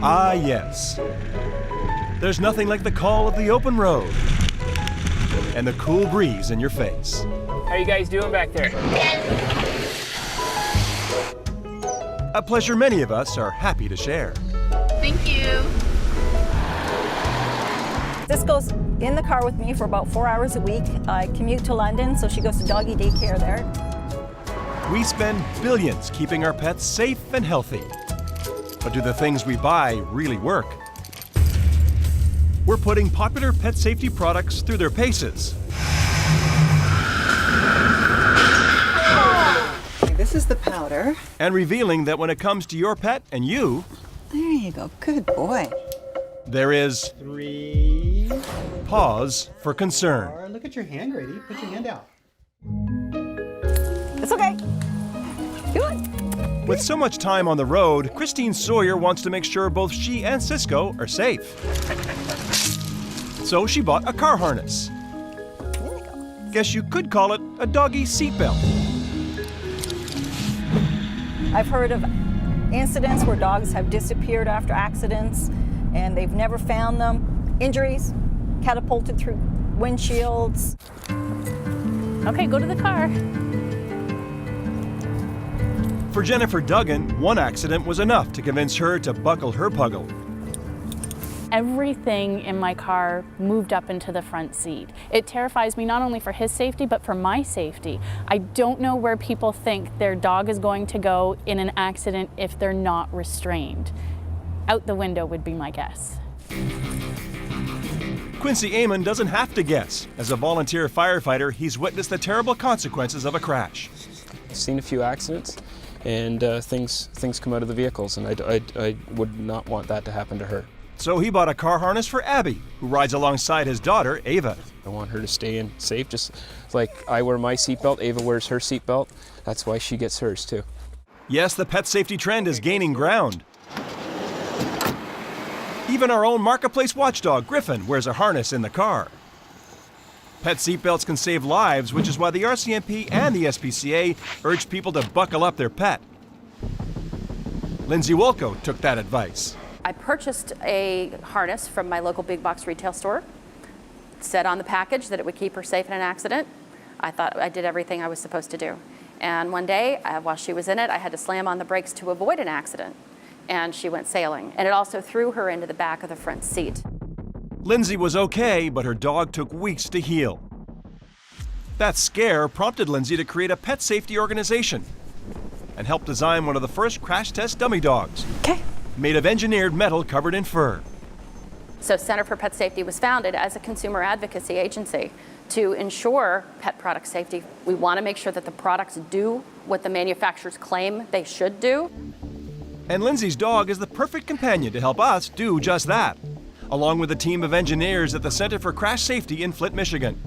Ah, yes. There's nothing like the call of the open road and the cool breeze in your face. How you guys doing back there? A pleasure many of us are happy to share. Thank you. This goes in the car with me for about 4 hours a week. I commute to London, so she goes to doggy daycare there. We spend billions keeping our pets safe and healthy. But do the things we buy really work? We're putting popular pet safety products through their paces. This is the powder. And revealing that when it comes to your pet and you, There you go. Good boy. there is 3, pause for concern. 4. Look at your hand, Grady. Put your hand out. It's okay. Do it. With so much time on the road, Christine Sawyer wants to make sure both she and Cisco are safe. So she bought a car harness. There you go. Guess you could call it a doggy seatbelt. I've heard of incidents where dogs have disappeared after accidents and they've never found them. Injuries, catapulted through windshields. Okay, go to the car. For Jennifer Duggan, one accident was enough to convince her to buckle her puggle. Everything in my car moved up into the front seat. It terrifies me not only for his safety, but for my safety. I don't know where people think their dog is going to go in an accident if they're not restrained. Out the window would be my guess. Quincy Amon doesn't have to guess. As a volunteer firefighter, he's witnessed the terrible consequences of a crash. I've seen a few accidents, and things come out of the vehicles, and I would not want that to happen to her. So he bought a car harness for Abby, who rides alongside his daughter, Ava. I want her to stay in safe, just like I wear my seatbelt, Ava wears her seatbelt. That's why she gets hers too. Yes, the pet safety trend is gaining ground. Even our own marketplace watchdog, Griffin, wears a harness in the car. Pet seatbelts can save lives, which is why the RCMP and the SPCA urge people to buckle up their pet. Lindsay Wolko took that advice. I purchased a harness from my local big box retail store. It said on the package that it would keep her safe in an accident. I thought I did everything I was supposed to do. And one day, while she was in it, I had to slam on the brakes to avoid an accident. And she went sailing. And it also threw her into the back of the front seat. Lindsay was okay, but her dog took weeks to heal. That scare prompted Lindsay to create a pet safety organization and help design one of the first crash test dummy dogs. Okay. Made of engineered metal covered in fur. So Center for Pet Safety was founded as a consumer advocacy agency to ensure pet product safety. We want to make sure that the products do what the manufacturers claim they should do. And Lindsay's dog is the perfect companion to help us do just that, along with a team of engineers at the Center for Crash Safety in Flint, Michigan.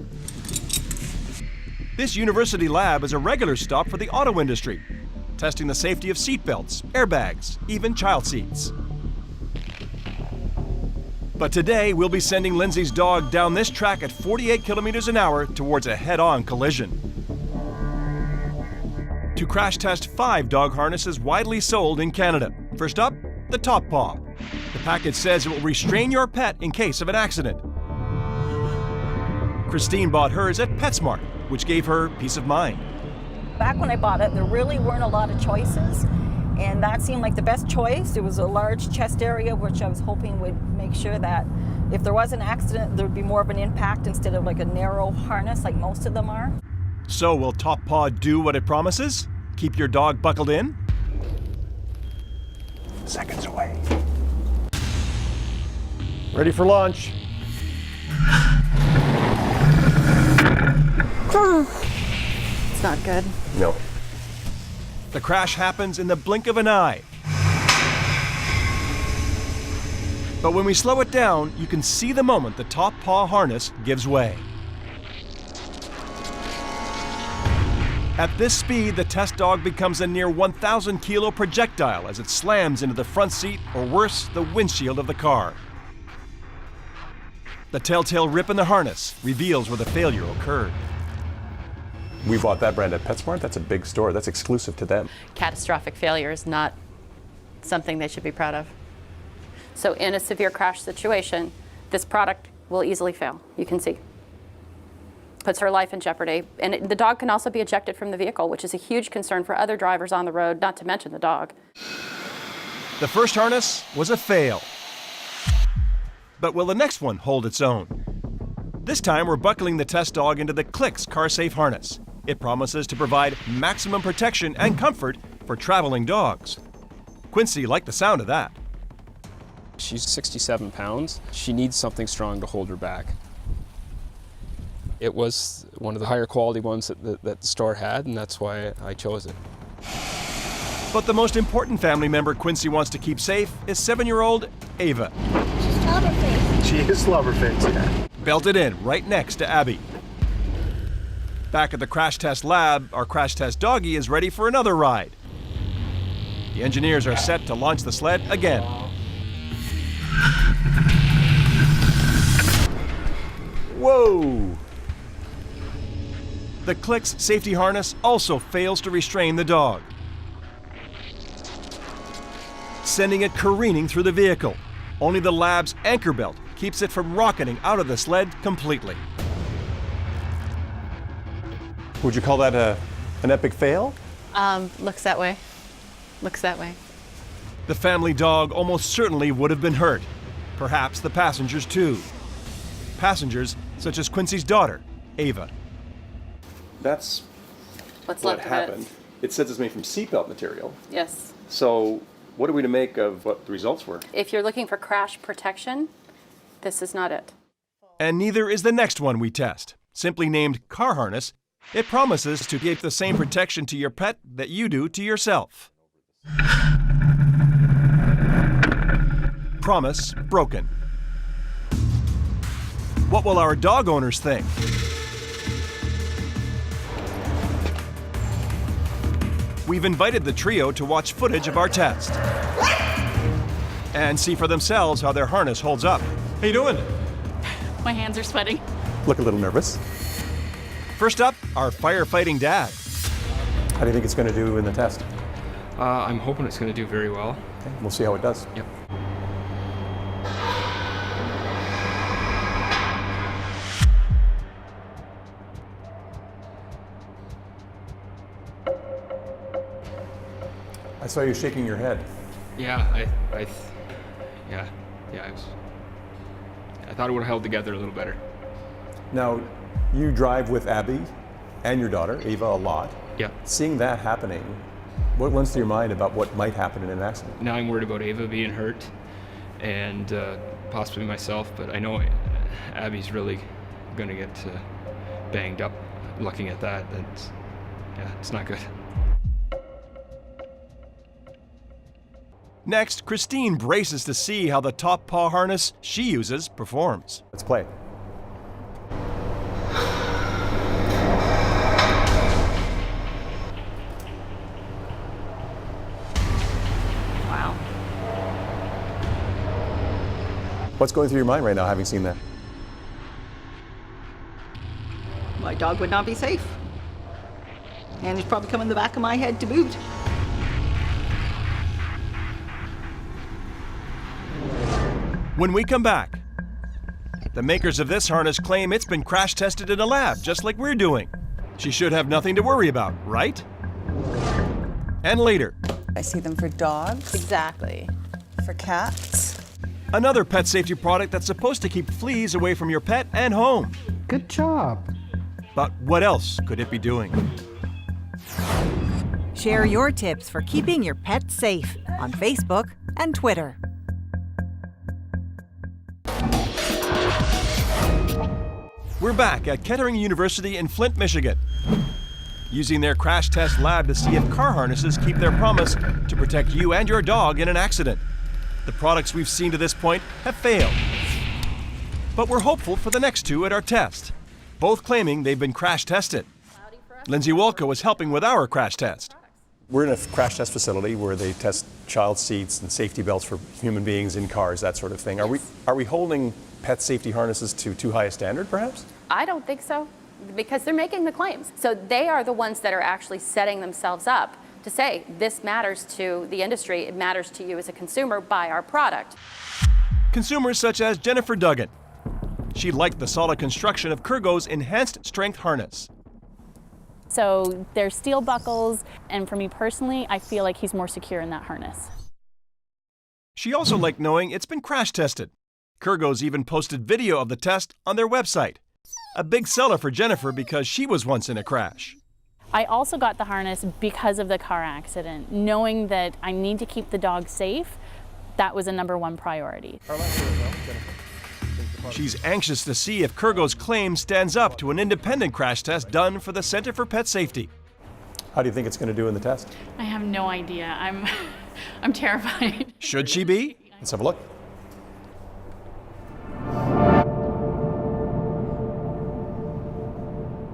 This university lab is a regular stop for the auto industry, testing the safety of seatbelts, airbags, even child seats. But today, we'll be sending Lindsay's dog down this track at 48 kilometers an hour towards a head-on collision. To crash test 5 dog harnesses widely sold in Canada. First up, the Top Paw. The package says it will restrain your pet in case of an accident. Christine bought hers at PetSmart, which gave her peace of mind. Back when I bought it, there really weren't a lot of choices, and that seemed like the best choice. It was a large chest area, which I was hoping would make sure that if there was an accident, there would be more of an impact instead of like a narrow harness like most of them are. So will Top Paw do what it promises? Keep your dog buckled in? Seconds away. Ready for launch. It's not good. No. The crash happens in the blink of an eye. But when we slow it down, you can see the moment the Top Paw harness gives way. At this speed, the test dog becomes a near 1,000 kilo projectile as it slams into the front seat, or worse, the windshield of the car. The telltale rip in the harness reveals where the failure occurred. We bought that brand at PetSmart. That's a big store. That's exclusive to them. Catastrophic failure is not something they should be proud of. So in a severe crash situation, this product will easily fail. You can see. Puts her life in jeopardy. And the dog can also be ejected from the vehicle, which is a huge concern for other drivers on the road, not to mention the dog. The first harness was a fail. But will the next one hold its own? This time we're buckling the test dog into the Clix CarSafe harness. It promises to provide maximum protection and comfort for traveling dogs. Quincy liked the sound of that. She's 67 pounds. She needs something strong to hold her back. It was one of the higher quality ones that the store had, and that's why I chose it. But the most important family member Quincy wants to keep safe is 7-year-old Ava. She is Slobberface, yeah. Belted in right next to Abby. Back at the crash test lab, our crash test doggie is ready for another ride. The engineers are set to launch the sled again. Whoa! The Clix safety harness also fails to restrain the dog, sending it careening through the vehicle. Only the lab's anchor belt keeps it from rocketing out of the sled completely. Would you call that an epic fail? Looks that way. Looks that way. The family dog almost certainly would have been hurt. Perhaps the passengers too. Passengers such as Quincy's daughter, Ava. That's What's what left happened. of It says it's made from seatbelt material. it? Yes. So what are we to make of what the results were? If you're looking for crash protection, this is not it. And neither is the next one we test. Simply named Car Harness, it promises to give the same protection to your pet that you do to yourself. Promise broken. What will our dog owners think? We've invited the trio to watch footage of our test and see for themselves how their harness holds up. How you doing? My hands are sweating. Look a little nervous. First up, our firefighting dad. How do you think it's going to do in the test? I'm hoping it's going to do very well. Okay, we'll see how it does. Yep. I saw you shaking your head. Yeah, I thought it would have held together a little better. Now, you drive with Abby and your daughter, Ava, a lot. Yeah. Seeing that happening, what runs through your mind about what might happen in an accident? Now I'm worried about Ava being hurt and possibly myself, but I know Abby's really going to get banged up. Looking at that, it's not good. Next, Christine braces to see how the top paw harness she uses performs. Let's play. Wow. What's going through your mind right now, having seen that? My dog would not be safe. And it's probably come in the back of my head to boot. When we come back, the makers of this harness claim it's been crash tested in a lab, just like we're doing. She should have nothing to worry about, right? And later, I see them for dogs, Exactly. for cats. another pet safety product that's supposed to keep fleas away from your pet and home. Good job. But what else could it be doing? Share your tips for keeping your pet safe on Facebook and Twitter. We're back at Kettering University in Flint, Michigan, using their crash test lab to see if car harnesses keep their promise to protect you and your dog in an accident. The products we've seen to this point have failed. But we're hopeful for the next two at our test, both claiming they've been crash tested. Lindsay Wolka was helping with our crash test. We're in a crash test facility where they test child seats and safety belts for human beings in cars, that sort of thing. Are we holding pet safety harnesses to too high a standard, perhaps? I don't think so, because they're making the claims. So they are the ones that are actually setting themselves up to say, this matters to the industry, it matters to you as a consumer, buy our product. Consumers such as Jennifer Duggan. She liked the solid construction of Kurgo's enhanced strength harness. So there's steel buckles, and for me personally, I feel like he's more secure in that harness. She also liked knowing it's been crash tested. Kurgo's even posted video of the test on their website. A big seller for Jennifer because she was once in a crash. I also got the harness because of the car accident. Knowing that I need to keep the dog safe, that was a #1 priority. She's anxious to see if Kurgo's claim stands up to an independent crash test done for the Center for Pet Safety. How do you think it's going to do in the test? I have no idea. I'm terrified. Should she be? Let's have a look.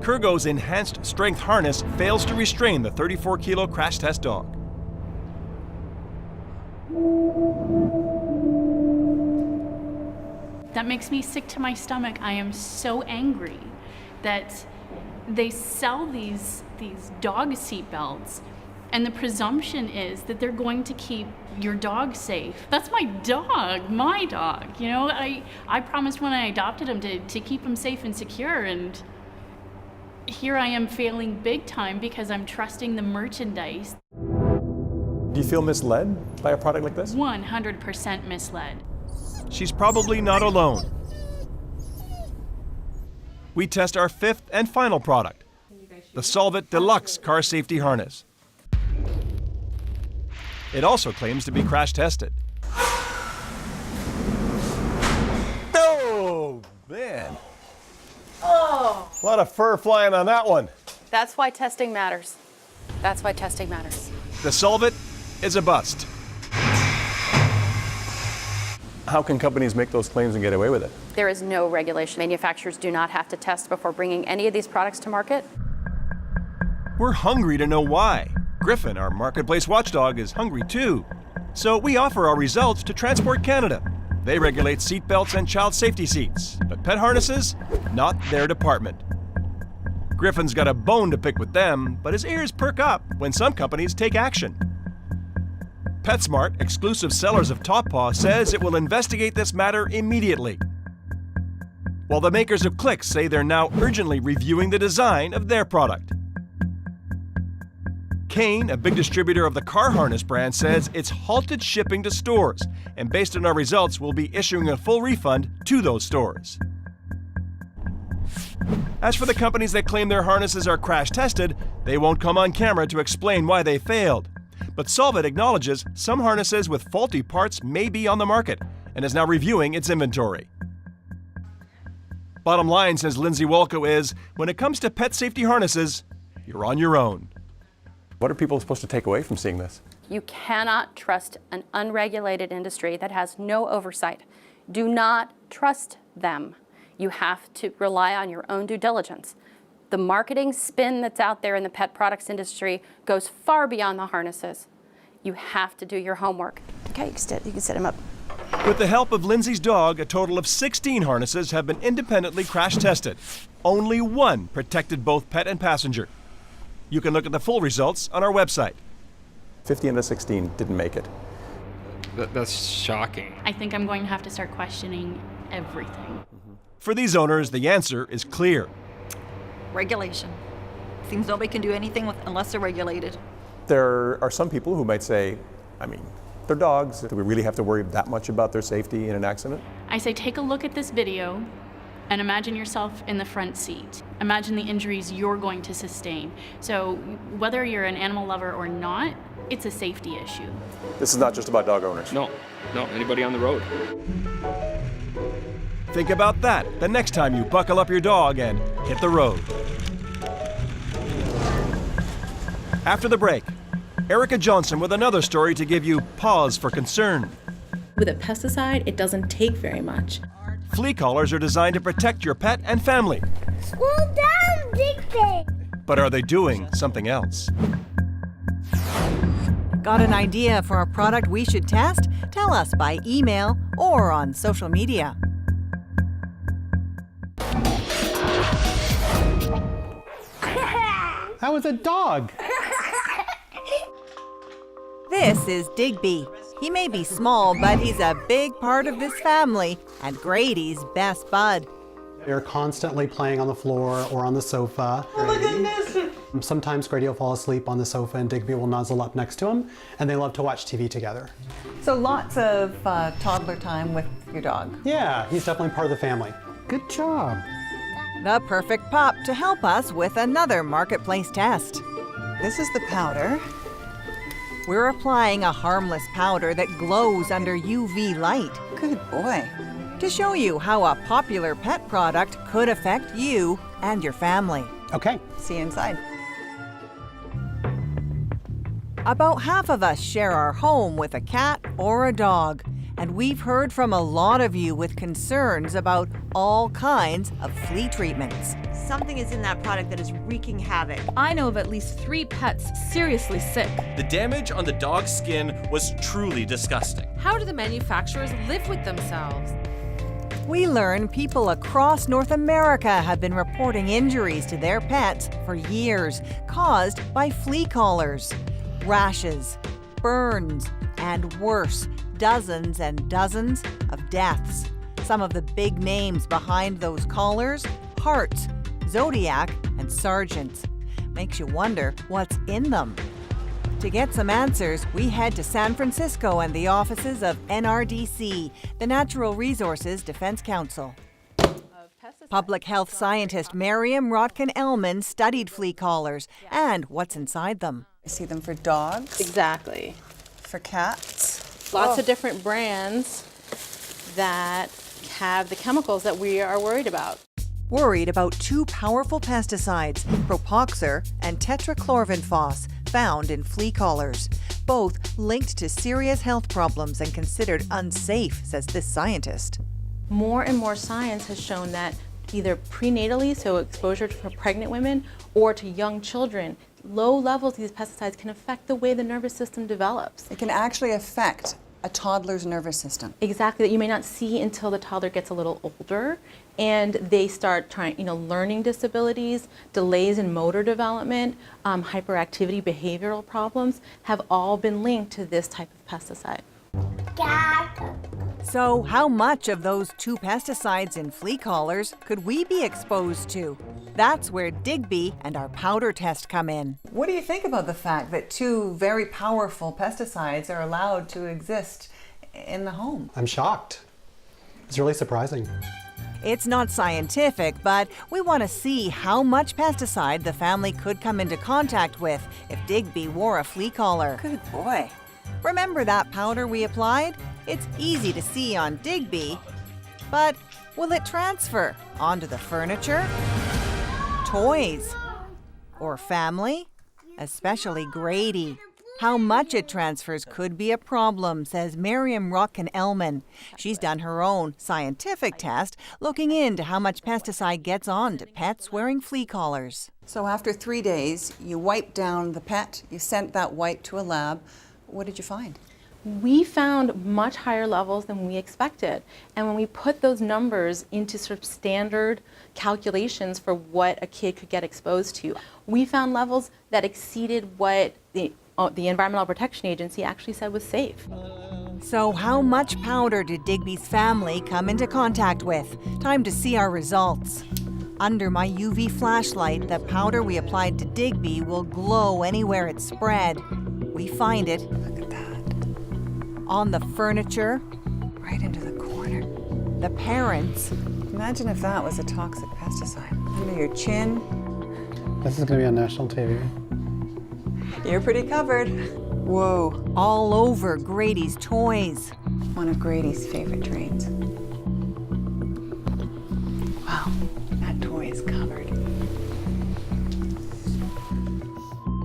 Kurgo's enhanced strength harness fails to restrain the 34-kilo crash test dog. That makes me sick to my stomach. I am so angry that they sell these dog seat belts, and the presumption is that they're going to keep your dog safe. That's my dog, You know, I promised when I adopted him to keep him safe and secure, and here I am failing big time because I'm trusting the merchandise. Do you feel misled by a product like this? 100% misled. She's probably not alone. We test our 5th and final product, the Solvit Deluxe car safety harness. It also claims to be crash tested. Oh, man. Oh! A lot of fur flying on that one. That's why testing matters. That's why testing matters. The Solvit is a bust. How can companies make those claims and get away with it? There is no regulation. Manufacturers do not have to test before bringing any of these products to market. We're hungry to know why. Griffin, our marketplace watchdog, is hungry too. So we offer our results to Transport Canada. They regulate seat belts and child safety seats, but pet harnesses, not their department. Griffin's got a bone to pick with them, but his ears perk up when some companies take action. PetSmart, exclusive sellers of Top Paw, says it will investigate this matter immediately. While the makers of Click say they're now urgently reviewing the design of their product. Kane, a big distributor of the car harness brand, says it's halted shipping to stores, and based on our results, we'll be issuing a full refund to those stores. As for the companies that claim their harnesses are crash tested, they won't come on camera to explain why they failed. But Solvit acknowledges some harnesses with faulty parts may be on the market and is now reviewing its inventory. Bottom line, says Lindsay Walko, is when it comes to pet safety harnesses, you're on your own. What are people supposed to take away from seeing this? You cannot trust an unregulated industry that has no oversight. Do not trust them. You have to rely on your own due diligence. The marketing spin that's out there in the pet products industry goes far beyond the harnesses. You have to do your homework. Okay, you can set him up. With the help of Lindsay's dog, a total of 16 harnesses have been independently crash tested. Only one protected both pet and passenger. You can look at the full results on our website. 50 out of 16 didn't make it. That's shocking. I think I'm going to have to start questioning everything. For these owners, the answer is clear. Regulation. Seems nobody can do anything unless they're regulated. There are some people who might say, I mean, they're dogs. Do we really have to worry that much about their safety in an accident? I say take a look at this video and imagine yourself in the front seat. Imagine the injuries you're going to sustain. So whether you're an animal lover or not, it's a safety issue. This is not just about dog owners. No, anybody on the road. Think about that the next time you buckle up your dog and hit the road. After the break, Erica Johnson with another story to give you pause for concern. With a pesticide, it doesn't take very much. Flea collars are designed to protect your pet and family. Slow down, Big Thing! But are they doing something else? Got an idea for a product we should test? Tell us by email or on social media. That was a dog. This is Digby. He may be small, but he's a big part of this family and Grady's best bud. They're constantly playing on the floor or on the sofa. Oh my goodness! Sometimes Grady will fall asleep on the sofa and Digby will nuzzle up next to him, and they love to watch TV together. So lots of toddler time with your dog. Yeah, he's definitely part of the family. Good job. The perfect pup to help us with another marketplace test. This is the powder. We're applying a harmless powder that glows under UV light Good boy. to show you how a popular pet product could affect you and your family. Okay. See you inside. About half of us share our home with a cat or a dog, and we've heard from a lot of you with concerns about all kinds of flea treatments. Something is in that product that is wreaking havoc. I know of at least 3 pets seriously sick. The damage on the dog's skin was truly disgusting. How do the manufacturers live with themselves? We learn people across North America have been reporting injuries to their pets for years, caused by flea collars, rashes, burns, and worse, dozens and dozens of deaths. Some of the big names behind those collars: Hartz, Zodiac, and Sargent's. Makes you wonder what's in them. To get some answers, we head to San Francisco and the offices of NRDC, the Natural Resources Defense Council. Public health scientist Miriam Rotkin-Ellman studied flea collars and what's inside them. I see them for dogs. Exactly. For cats. Lots of different brands that have the chemicals that we are worried about. Worried about 2 powerful pesticides, Propoxur and tetrachlorvinphos, found in flea collars, both linked to serious health problems and considered unsafe, says this scientist. More and more science has shown that either prenatally, so exposure for pregnant women, or to young children, low levels of these pesticides can affect the way the nervous system develops. It can actually affect a toddler's nervous system. Exactly, that you may not see until the toddler gets a little older and they start learning disabilities, delays in motor development, hyperactivity, behavioral problems have all been linked to this type of pesticide. So how much of those 2 pesticides in flea collars could we be exposed to? That's where Digby and our powder test come in. What do you think about the fact that 2 very powerful pesticides are allowed to exist in the home? I'm shocked. It's really surprising. It's not scientific, but we want to see how much pesticide the family could come into contact with if Digby wore a flea collar. Good boy. Remember that powder we applied? It's easy to see on Digby, but will it transfer onto the furniture, toys, or family? Especially Grady. How much it transfers could be a problem, says Miriam Rotkin-Ellman. She's done her own scientific test looking into how much pesticide gets on to pets wearing flea collars. So after 3 days, you wiped down the pet, you sent that wipe to a lab. What did you find? We found much higher levels than we expected. And when we put those numbers into sort of standard calculations for what a kid could get exposed to, we found levels that exceeded what the Environmental Protection Agency actually said was safe. So how much powder did Digby's family come into contact with? Time to see our results. Under my UV flashlight, the powder we applied to Digby will glow anywhere it's spread. We find it. Look at that. On the furniture. Right into the corner. The parents. Imagine if that was a toxic pesticide. Under your chin. This is going to be on national TV. You're pretty covered. Whoa. All over Grady's toys. One of Grady's favorite trains. Wow, that toy is covered.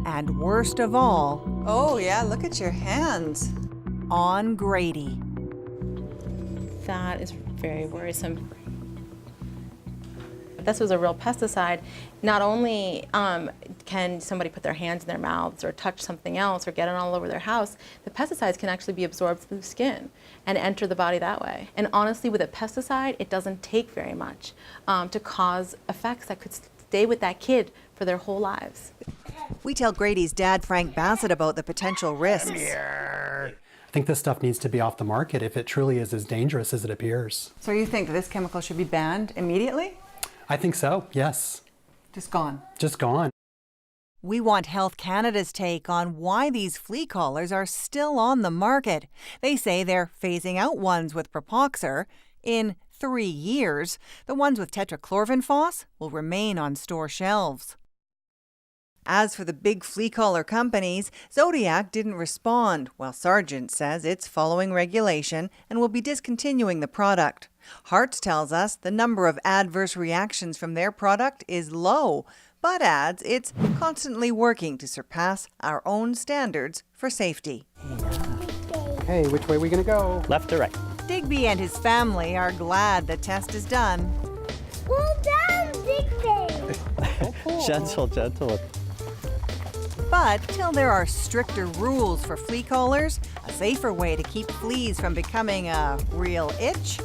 And worst of all, oh yeah, look at your hands. On Grady. That is very worrisome. If this was a real pesticide, not only can somebody put their hands in their mouths or touch something else or get it all over their house, the pesticides can actually be absorbed through the skin and enter the body that way. And honestly, with a pesticide, it doesn't take very much to cause effects that could stay with that kid for their whole lives. We tell Grady's dad, Frank Bassett, about the potential risks. think this stuff needs to be off the market if it truly is as dangerous as it appears. So you think this chemical should be banned immediately? I think so, yes. Just gone. Just gone. We want Health Canada's take on why these flea collars are still on the market. They say they're phasing out ones with Propoxur. In 3 years, the ones with tetrachlorvinphos will remain on store shelves. As for the big flea collar companies, Zodiac didn't respond, while Sargent says it's following regulation and will be discontinuing the product. Hartz tells us the number of adverse reactions from their product is low, but adds it's constantly working to surpass our own standards for safety. Okay, which way are we going to go? Left or right? Digby and his family are glad the test is done. Well done, Digby! Gentle, gentle. But till there are stricter rules for flea collars, a safer way to keep fleas from becoming a real itch,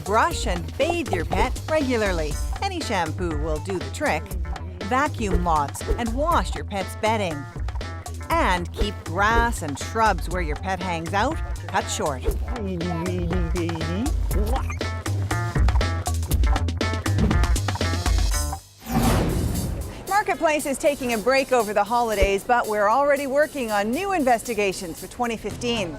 brush and bathe your pet regularly. Any shampoo will do the trick. Vacuum lots and wash your pet's bedding. And keep grass and shrubs where your pet hangs out cut short. Marketplace is taking a break over the holidays, but we're already working on new investigations for 2015.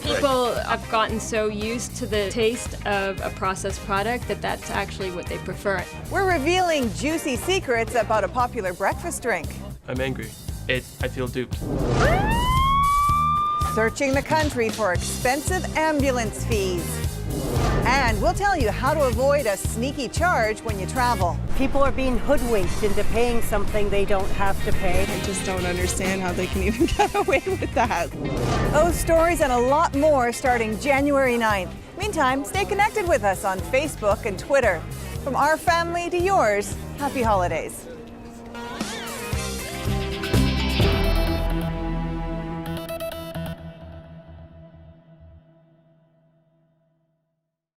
People have gotten so used to the taste of a processed product that that's actually what they prefer. We're revealing juicy secrets about a popular breakfast drink. I'm angry. I feel duped. Searching the country for expensive ambulance fees. And we'll tell you how to avoid a sneaky charge when you travel. People are being hoodwinked into paying something they don't have to pay. I just don't understand how they can even get away with that. Those stories and a lot more starting January 9th. Meantime, stay connected with us on Facebook and Twitter. From our family to yours, happy holidays.